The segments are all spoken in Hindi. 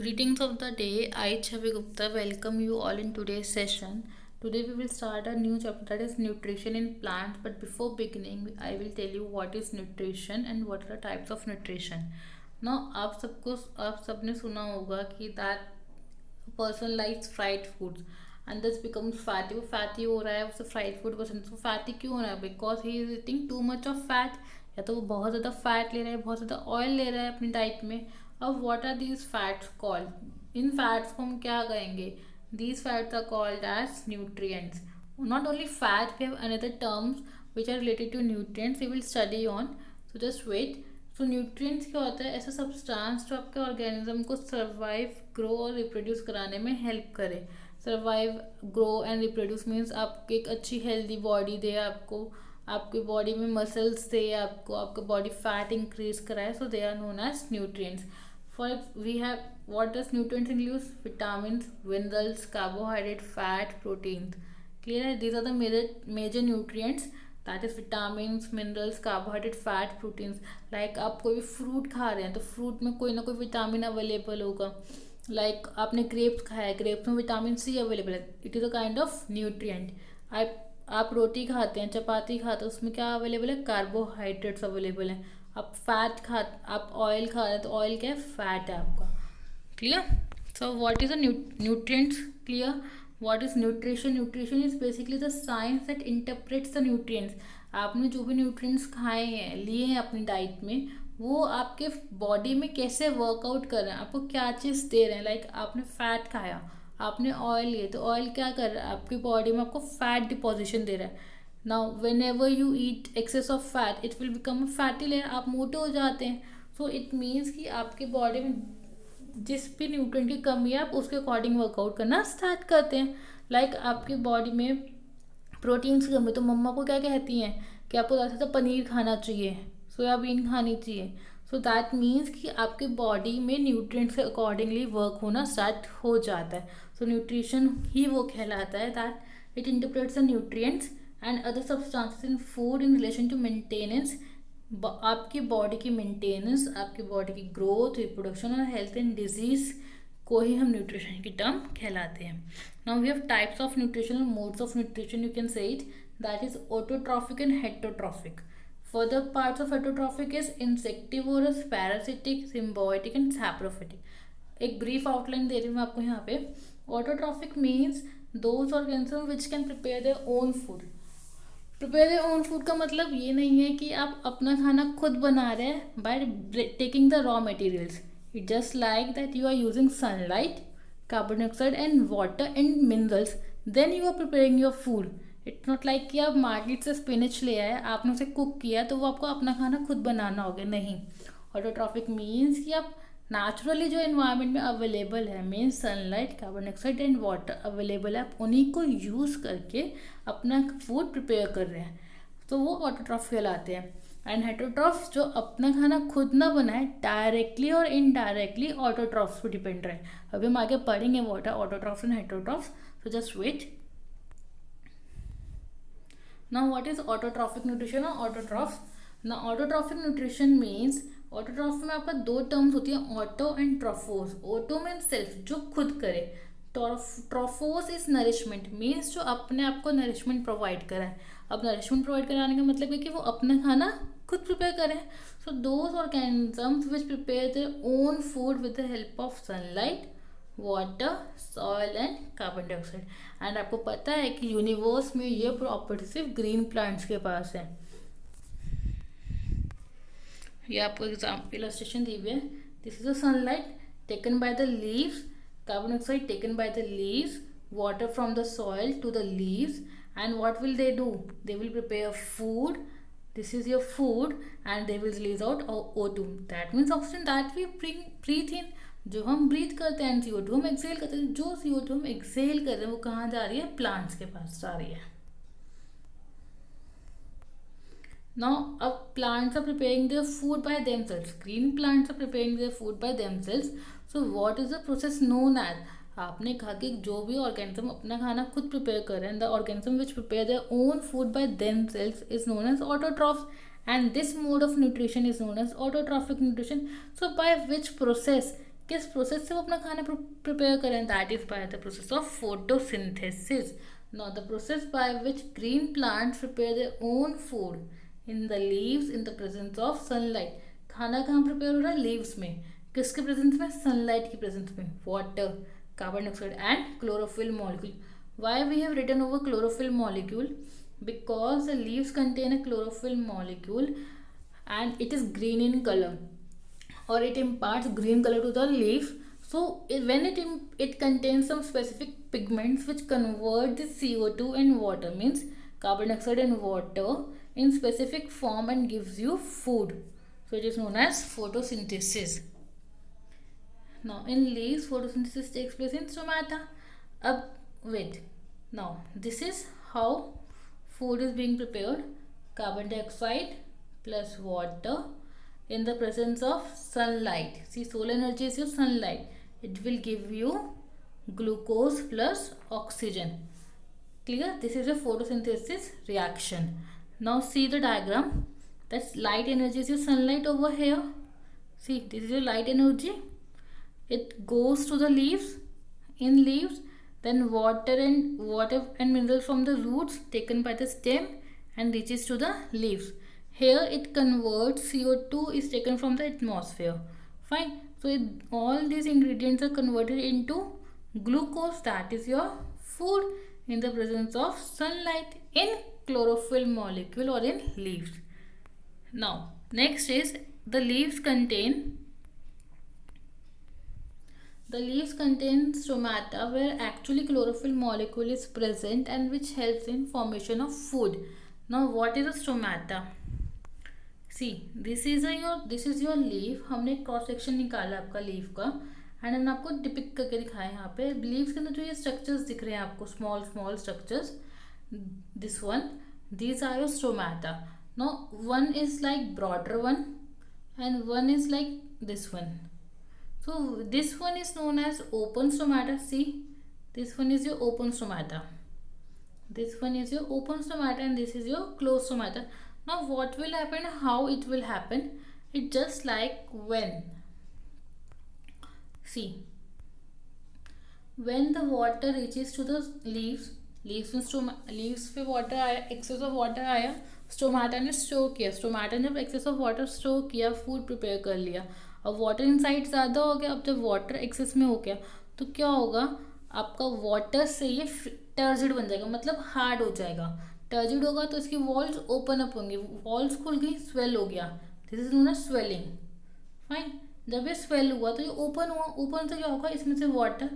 Greetings of the day. I, Chavi Gupta, welcome you all in today's session. Today we will start a new chapter that is nutrition in plants. But before beginning, I will tell you what is nutrition and what are the types of nutrition. Now, आप सबने सुना होगा कि that person likes fried foods and this becomes fatty. वो fatty हो रहा है, उसे fried food पसंद है. तो fatty क्यों हो रहा है? Because he is eating too much of fat. या तो वो बहुत ज़्यादा फैट ले रहा है, बहुत ज़्यादा ऑयल ले रहा है अपनी डाइट में. अब what are these fats called? इन फैट्स को हम क्या कहेंगे? These fats are called as nutrients. Not only fat, we have another terms which are related to nutrients we will study on. So just wait. So nutrients क्या होता है? ऐसा सब्सटेंस जो आपके ऑर्गेनिज्म को सर्वाइव, ग्रो और रिप्रोड्यूस कराने में हेल्प करे. Survive, grow and reproduce means आपको एक अच्छी हेल्दी बॉडी दे, आपको आपके बॉडी में मसल्स दे, आपको आपका बॉडी फैट इंक्रीज कराए. So they are known as nutrients. For we have what does nutrients include? Vitamins, minerals, carbohydrate, fat, proteins. Clear है? These are the major nutrients, that is vitamins, minerals, carbohydrate, fat, proteins. Like आप कोई भी फ्रूट खा रहे हैं तो फ्रूट में कोई ना कोई विटामिन अवेलेबल होगा. लाइक आपने ग्रेप्स खाया है, ग्रेप्स में विटामिन सी अवेलेबल है. It is a kind of nutrient. आप रोटी खाते हैं, चपाती खाते हैं, उसमें क्या अवेलेबल है? कार्बोहाइड्रेट्स अवेलेबल हैं. आप ऑयल खा रहे हैं तो ऑयल क्या है? फैट है आपका. Clear? So what is a nutrients? Clear? What is nutrition? Nutrition is basically the science that interprets the nutrients. आपने जो भी न्यूट्रिएंट्स खाए हैं, लिए हैं अपनी डाइट में, वो आपके बॉडी में कैसे वर्कआउट कर रहे हैं, आपको क्या चीज़ दे रहे हैं. लाइक आपने फैट खाया, आपने ऑयल लिए, तो ऑयल क्या कर रहा है आपकी बॉडी में? आपको फैट डिपोजिशन दे रहा है. Now whenever you eat excess of fat it will become fatty layer. आप मोटे हो जाते हैं. सो इट मीन्स कि आपकी बॉडी में जिस भी न्यूट्रिएंट की कमी है आप उसके अकॉर्डिंग वर्कआउट करना स्टार्ट करते हैं. लाइक आपकी बॉडी में प्रोटीन्स की कमी, तो मम्मा को क्या कहती हैं कि आपको ज़्यादा से ज़्यादा पनीर खाना चाहिए, सोयाबीन खानी चाहिए. सो दैट मीन्स कि आपके बॉडी में न्यूट्रिएंट्स के अकॉर्डिंगली वर्क होना स्टार्ट हो जाता है. सो न्यूट्रिशन ही वो कहलाता है that it interprets the nutrients and other substances in food in relation to maintenance. आपकी बॉडी की मेंटेनेंस, आपकी बॉडी की ग्रोथ, रिप्रोडक्शन और हेल्थ एंड डिजीज को ही हम न्यूट्रिशन की टर्म कहलाते हैं. Now we have types of nutrition और modes of nutrition. You can say it that is autotrophic and heterotrophic. Further parts of heterotrophic is insectivorous, parasitic, symbiotic and saprophytic. एक ब्रीफ आउटलाइन दे रही हूँ मैं आपको यहाँ पे. Autotrophic means those organism which can prepare their own food. Prepare their own food का मतलब ये नहीं है कि आप अपना खाना खुद बना रहे हैं by taking the raw materials. It just like that you are using sunlight, carbon dioxide and water and minerals, then you are preparing your food. It's not like कि आप मार्केट से स्पिनच ले आए, आपने उसे कुक किया तो वो आपको अपना खाना खुद बनाना होगा. नहीं. ऑटोट्रॉफिक मीन्स कि आप नेचुरली जो इन्वायरमेंट में अवेलेबल है, means sunlight, carbon dioxide and water available है, आप उन्हीं को यूज़ करके अपना फूड प्रिपेयर कर रहे हैं, तो वो ऑटोट्रॉफ कहलाते हैं. एंड हेटरोट्रॉफ्स जो अपना खाना खुद ना बनाए, डायरेक्टली और इनडायरेक्टली ऑटोट्रॉफ्स पर डिपेंड रहे. अभी हम आगे पढ़ेंगे what are autotrophs and heterotrophs. So just wait. Now what is autotrophic nutrition or autotrophs? Now autotrophic nutrition means autotroph में आपका दो टर्म्स होती हैं, auto and trophos. Auto means self, जो खुद करे. ट्रॉफोस इज नरिशमेंट, मीन्स जो अपने आप को नरिशमेंट प्रोवाइड कराए. अब नरिशमेंट प्रोवाइड कराने का मतलब है कि वो अपना खाना खुद प्रिपेयर करें. So those organisms which prepare their own food with the help of sunlight, water, soil and carbon dioxide. And आपको पता है कि यूनिवर्स में ये प्रॉपर्टी सिर्फ ग्रीन प्लांट्स के पास है. ये आपको एग्जाम्पल इलस्ट्रेशन दी हुई है. This is the sunlight taken by the leaves, carbon dioxide taken by the leaves, water from the soil to the leaves, and what will they do? They will prepare food. This is your food and they will release out O2. That means oxygen that we breathe in. जो हम ब्रीथ करते हैं CO2 हम एक्सेल करते हैं. जो CO2 हम एक्सेल कर रहे हैं वो कहाँ जा रही है? प्लांट्स के पास जा रही है. Now, plants are preparing their food by themselves. Green plants are preparing their food by themselves. So, what is the process known as? आपने कहा कि जो भी ऑर्गेनिज्म अपना खाना खुद प्रिपेयर कर रहे हैं, the organism which prepare their own food by themselves is known as autotrophs. And this mode of nutrition is known as autotrophic nutrition. So by which process किस प्रोसेस से वो अपना खाना प्रिपेयर करें? That is by the process of photosynthesis. Now the process by which green plants prepare their own food in the leaves in the presence of sunlight. खाना कहाँ प्रिपेयर हो रहा है? लीव्स में. किसके प्रेजेंस में? सनलाइट की प्रेजेंस में. Water, carbon dioxide and chlorophyll molecule. Why we have written over chlorophyll molecule? Because the leaves contain a chlorophyll molecule and it is green in color, or it imparts green color to the leaf. So when it contains some specific pigments which convert the CO2 and water, means carbon dioxide and water, in specific form and gives you food. So it is known as photosynthesis. Now in leaves, photosynthesis takes place in stomata. Wait, now this is how food is being prepared. Carbon dioxide plus water in the presence of sunlight. See, solar energy is your sunlight. It will give you glucose plus oxygen. Clear? This is a photosynthesis reaction. Now see the diagram. That's light energy is your sunlight over here. See, this is your light energy. It goes to the leaves. In leaves, then water and minerals from the roots taken by the stem and reaches to the leaves. Here it converts. CO2 is taken from the atmosphere. Fine. So all these ingredients are converted into glucose. That is your food in the presence of sunlight in chlorophyll molecule or in leaves. Now next is the leaves contain stomata, where actually chlorophyll molecule is present and which helps in formation of food. Now what is a stomata? See, this is your leaf. हमने क्रॉस सेक्शन निकाला आपका लीफ का एंड हमने आपको डिपिक्ट करके दिखाया है यहाँ पे. लीव्स के अंदर जो ये स्ट्रक्चर्स दिख रहे हैं आपको, small small structures, this one, these are your stomata. Now one is like broader one and one is like this one. So this one is known as open stomata. See, this one is your open stomata. This one is your open stomata and this is your closed stomata. Now what will happen? How it will happen? It just like when. See, when the water reaches to the leaves पे वाटर आया, एक्सेस ऑफ वाटर आया, स्टोमाटा ने स्टोर किया. स्टोमाटा ने जब एक्सेस ऑफ वाटर स्टोर किया, फूड प्रिपेयर कर लिया. अब वाटर इनसाइड ज़्यादा हो गया. अब जब वाटर एक्सेस में हो गया तो क्या होगा? आपका वाटर से ये टर्जिड बन जाएगा, मतलब हार्ड हो जाएगा. टर्जिड होगा तो इसकी वॉल्स ओपन अप होंगी. वॉल्स खुल गई, स्वेल हो गया. This is known as swelling. Fine. जब ये स्वेल हुआ तो ये ओपन हुआ. ओपन से क्या होगा? इसमें से वाटर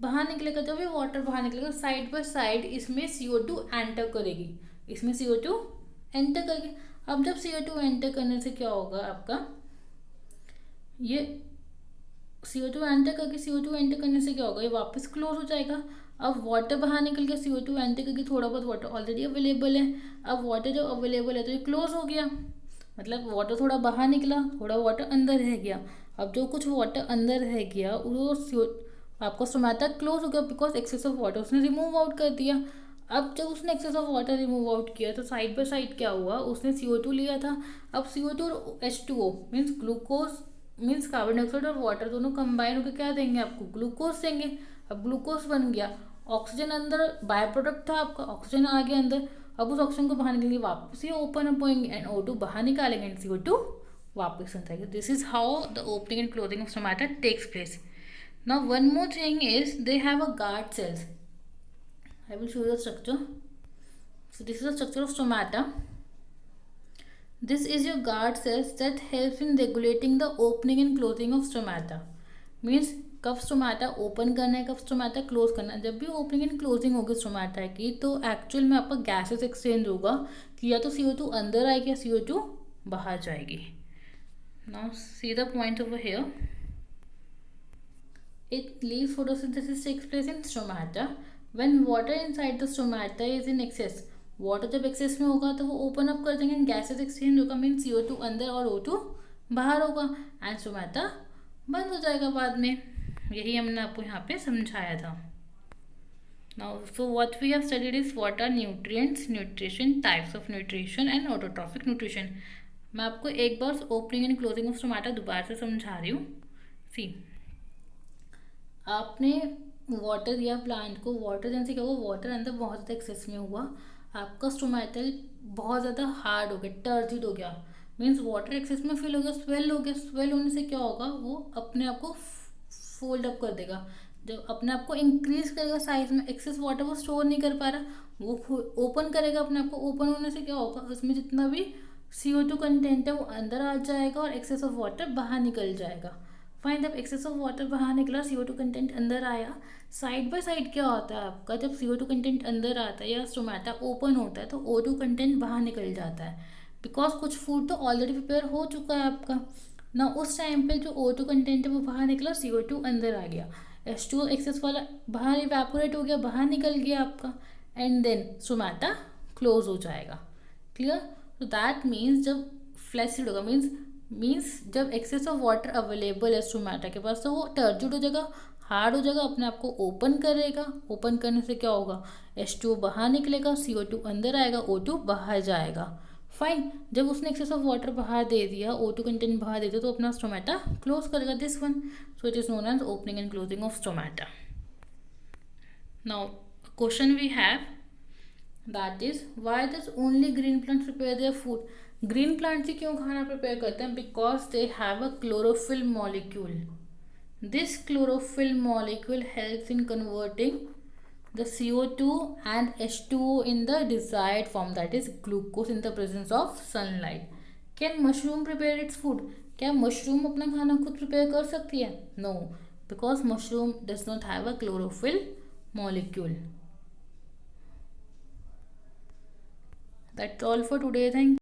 बाहर निकलेगा. जब ये वाटर बाहर निकलेगा, साइड बाय साइड इसमें CO2 एंटर करेगी. इसमें CO2 एंटर करेगी. अब जब CO2 एंटर करने से क्या होगा? आपका ये CO2 एंटर करने से क्या होगा? ये वापस क्लोज हो जाएगा. अब वाटर बाहर निकल गया, CO2 एंटर करके थोड़ा बहुत वाटर ऑलरेडी अवेलेबल है. अब वाटर जब अवेलेबल है तो ये क्लोज हो गया. मतलब वाटर थोड़ा बाहर निकला, थोड़ा वाटर अंदर रह गया. अब जो कुछ वाटर अंदर रह गया वो आपका स्टोमाटा क्लोज हो गया, बिकॉज एक्सेस ऑफ वाटर उसने रिमूव आउट कर दिया. अब जब उसने excess of water remove out किया तो साइड बाय साइड क्या हुआ? उसने CO2 लिया था. अब CO2 और H2O means glucose means carbon dioxide और वाटर दोनों कंबाइन होकर क्या देंगे? आपको ग्लूकोज देंगे. अब ग्लूकोज बन गया. ऑक्सीजन अंदर बाय प्रोडक्ट था आपका, ऑक्सीजन आ गया अंदर. अब उस ऑक्सीजन को बाहर निकलेंगे, वापस ये ओपन अप होंगे एंड O2 बाहर निकालेंगे एंड CO2 वापस अंदर आएगा. This is how the opening and closing of stomata takes place. Now one more thing is they have a guard cells. I will show you the structure. So this is the structure of stomata. This is your guard cells that helps in regulating the opening and closing of stomata. Means कब स्टोमाटा ओपन करना है, कब स्टोमाटा क्लोज करना है. जब भी ओपनिंग एंड क्लोजिंग होगी स्टोमाटा की तो एक्चुअल में आपका गैसेस एक्सचेंज होगा कि या तो CO2 अंदर आएगी या CO2 बाहर जाएगी. Now see the point over here. Leaf photosynthesis takes place in stomata when water inside the stomata is in excess. Water जब एक्सेस में होगा तो वो ओपन अप कर देंगे, गैसेस एक्सचेंज होगा, मीन CO2 अंदर और O2 बाहर होगा एंड स्टोमाटा बंद हो जाएगा बाद में. यही हमने आपको यहाँ पे समझाया था. Now so what we have studied is what are nutrients, nutrition, types of nutrition and autotrophic nutrition. मैं आपको एक बार opening and closing of stomata दोबारा से समझा रही हूँ. सी, आपने वाटर दिया प्लांट को, वाटर देने से क्या हुआ, वाटर अंदर बहुत ज़्यादा एक्सेस में हुआ, आपका स्टोमेटल बहुत ज़्यादा हार्ड हो गया, टर्जिड हो गया, मीन्स वाटर एक्सेस में फिल हो गया, स्वेल हो गया। स्वेल होने से क्या होगा, वो अपने आप को फोल्ड अप कर देगा, जब अपने आप को इंक्रीज करेगा साइज में, एक्सेस वाटर वो स्टोर नहीं कर पा रहा, वो ओपन करेगा अपने आप को। ओपन होने से क्या होगा, उसमें जितना भी CO2 कंटेंट है वो अंदर आ जाएगा और एक्सेस ऑफ वाटर बाहर निकल जाएगा। फाइन, जब एक्सेस ऑफ वाटर बाहर निकला, CO2 कंटेंट अंदर आया, साइड बाय साइड क्या होता है आपका, जब CO2 कंटेंट अंदर आता है या स्टोमेटा ओपन होता है तो O2 कंटेंट बाहर निकल जाता है, बिकॉज कुछ फूड तो ऑलरेडी प्रिपेयर हो चुका है आपका ना। उस टाइम पे जो O2 कंटेंट है वो बाहर निकला, CO2 अंदर आ गया, H2O एक्सेस वाला बाहर इवेपोरेट हो गया, बाहर निकल गया आपका, एंड देन स्टोमेटा क्लोज हो जाएगा। क्लियर? तो दैट मीन्स जब फ्लैसिड होगा, मीन्स जब एक्सेस ऑफ वाटर अवेलेबल है स्टोमेटा के पास, तो वो टर्जिड हो जाएगा, हार्ड हो जाएगा, अपने आप को ओपन करेगा। ओपन करने से क्या होगा, H2O बाहर निकलेगा, CO2 अंदर आएगा, O2 बाहर जाएगा। फाइन, जब उसने एक्सेस ऑफ वाटर बाहर दे दिया, O2 कंटेंट बाहर दे दिया, तो अपना स्टोमेटा क्लोज करेगा, this one. So it is known as opening and closing of stomata. Now question we have, that is why does only green plants prepare their food. Green plants ही क्यों खाना प्रिपेयर करते हैं, because they have a chlorophyll molecule. This chlorophyll molecule helps in converting the CO2 and H2O in the desired form, that is glucose in the presence of sunlight. Can mushroom prepare its food? क्या मशरूम अपना खाना खुद प्रिपेयर कर सकती है? No, because mushroom does not have a chlorophyll molecule. That's all for today. Thank you.